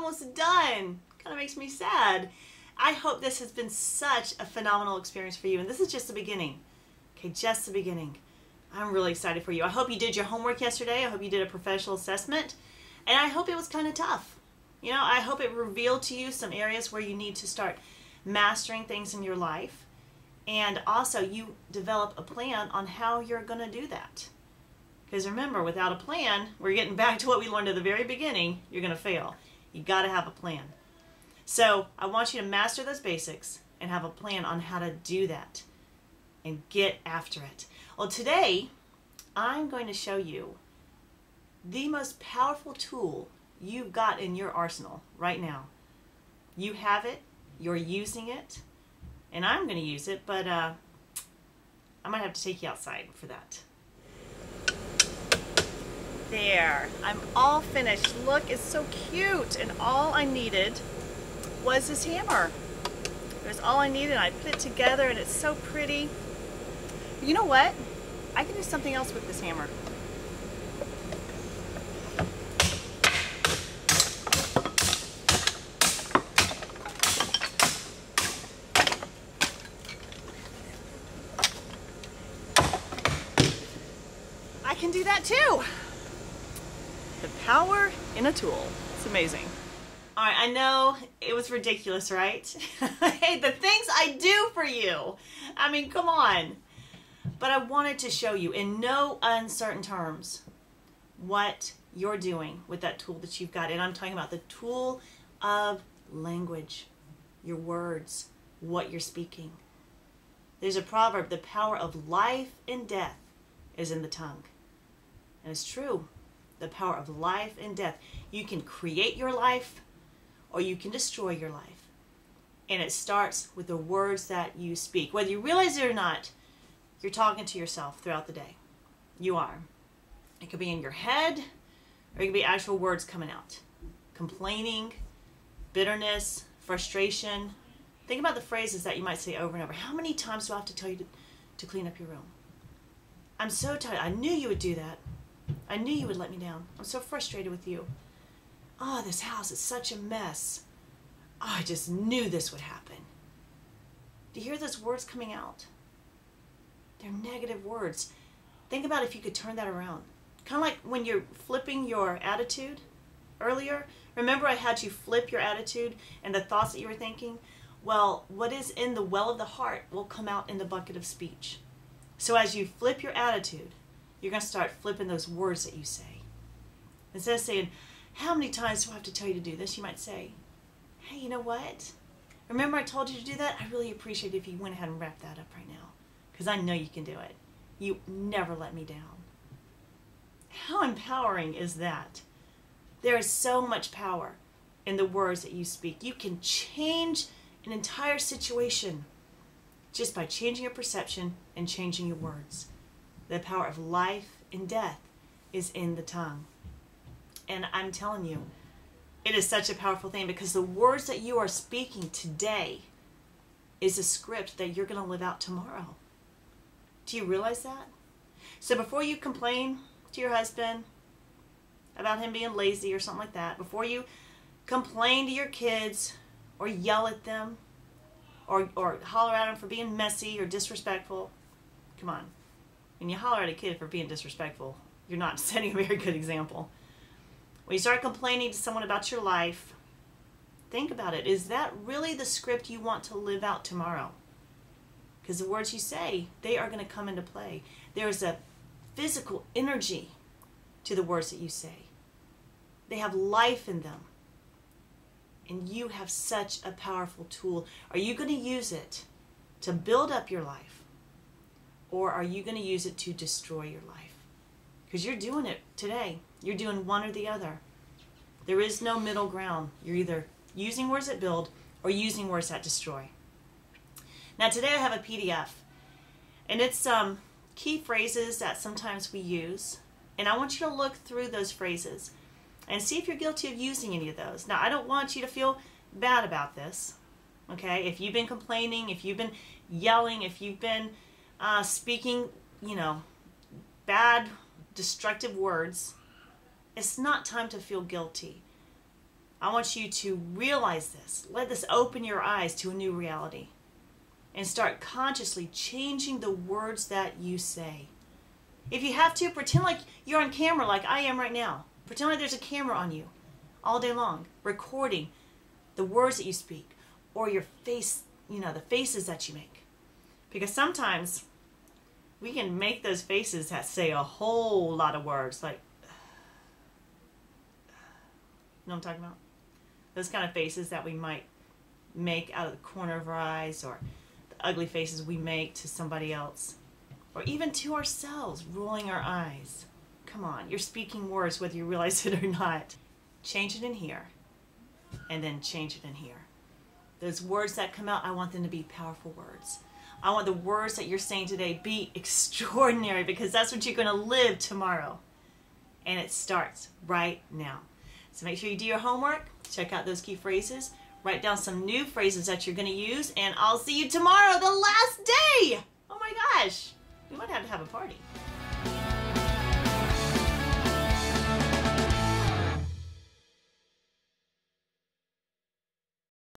almost done. Kind of makes me sad. I hope this has been such a phenomenal experience for you, and this is just the beginning. Okay, just the beginning. I'm really excited for you. I hope you did your homework yesterday. I hope you did a professional assessment, and I hope it was kind of tough. You know, I hope it revealed to you some areas where you need to start mastering things in your life, and also you develop a plan on how you're going to do that. Because remember, without a plan, we're getting back to what we learned at the very beginning, you're going to fail. You got to have a plan. So I want you to master those basics and have a plan on how to do that and get after it. Well, today I'm going to show you the most powerful tool you've got in your arsenal right now. You have it, you're using it, and I'm going to use it, but I might have to take you outside for that. There, I'm all finished. Look, it's so cute, and all I needed was this hammer. It was all I needed. I put it together, and it's so pretty. You know what? I can do something else with this hammer. I can do that too. The power in a tool. It's amazing. All right, I know it was ridiculous, right? Hey, the things I do for you. I mean, come on. But I wanted to show you in no uncertain terms what you're doing with that tool that you've got. And I'm talking about the tool of language, your words, what you're speaking. There's a proverb, the power of life and death is in the tongue. And it's true, the power of life and death. You can create your life or you can destroy your life. And it starts with the words that you speak. Whether you realize it or not, you're talking to yourself throughout the day. You are. It could be in your head, or it could be actual words coming out. Complaining, bitterness, frustration. Think about the phrases that you might say over and over. How many times do I have to tell you to clean up your room? I'm so tired. I knew you would do that. I knew you would let me down. I'm so frustrated with you. Oh, this house is such a mess. Oh, I just knew this would happen. Do you hear those words coming out? They're negative words. Think about if you could turn that around. Kind of like when you're flipping your attitude earlier. Remember I had you flip your attitude and the thoughts that you were thinking? Well, what is in the well of the heart will come out in the bucket of speech. So as you flip your attitude, you're going to start flipping those words that you say. Instead of saying, how many times do I have to tell you to do this? You might say, hey, you know what? Remember I told you to do that? I really appreciate it if you went ahead and wrapped that up right now. Because I know you can do it. You never let me down. How empowering is that? There is so much power in the words that you speak. You can change an entire situation just by changing your perception and changing your words. The power of life and death is in the tongue. And I'm telling you, it is such a powerful thing because the words that you are speaking today is a script that you're going to live out tomorrow. Do you realize that? So before you complain to your husband about him being lazy or something like that, before you complain to your kids or yell at them or holler at them for being messy or disrespectful, come on. When you holler at a kid for being disrespectful, you're not setting a very good example. When you start complaining to someone about your life, think about it. Is that really the script you want to live out tomorrow? Because the words you say, they are going to come into play. There is a physical energy to the words that you say. They have life in them. And you have such a powerful tool. Are you going to use it to build up your life? Or are you going to use it to destroy your life? Because you're doing it today. You're doing one or the other. There is no middle ground. You're either using words that build or using words that destroy. Now today I have a PDF, and it's some key phrases that sometimes we use, and I want you to look through those phrases and see if you're guilty of using any of those. Now I don't want you to feel bad about this, okay? If you've been complaining, if you've been yelling, if you've been speaking, bad, destructive words, it's not time to feel guilty. I want you to realize this. Let this open your eyes to a new reality. And start consciously changing the words that you say. If you have to, pretend like you're on camera like I am right now. Pretend like there's a camera on you all day long, recording the words that you speak or your face, the faces that you make. Because sometimes we can make those faces that say a whole lot of words, like, you know what I'm talking about? Those kind of faces that we might make out of the corner of our eyes, or the ugly faces we make to somebody else, or even to ourselves, rolling our eyes. Come on, you're speaking words whether you realize it or not. Change it in here, and then change it in here. Those words that come out, I want them to be powerful words. I want the words that you're saying today be extraordinary, because that's what you're going to live tomorrow. And it starts right now. So make sure you do your homework, check out those key phrases, write down some new phrases that you're going to use, and I'll see you tomorrow, the last day! Oh my gosh, we might have to have a party.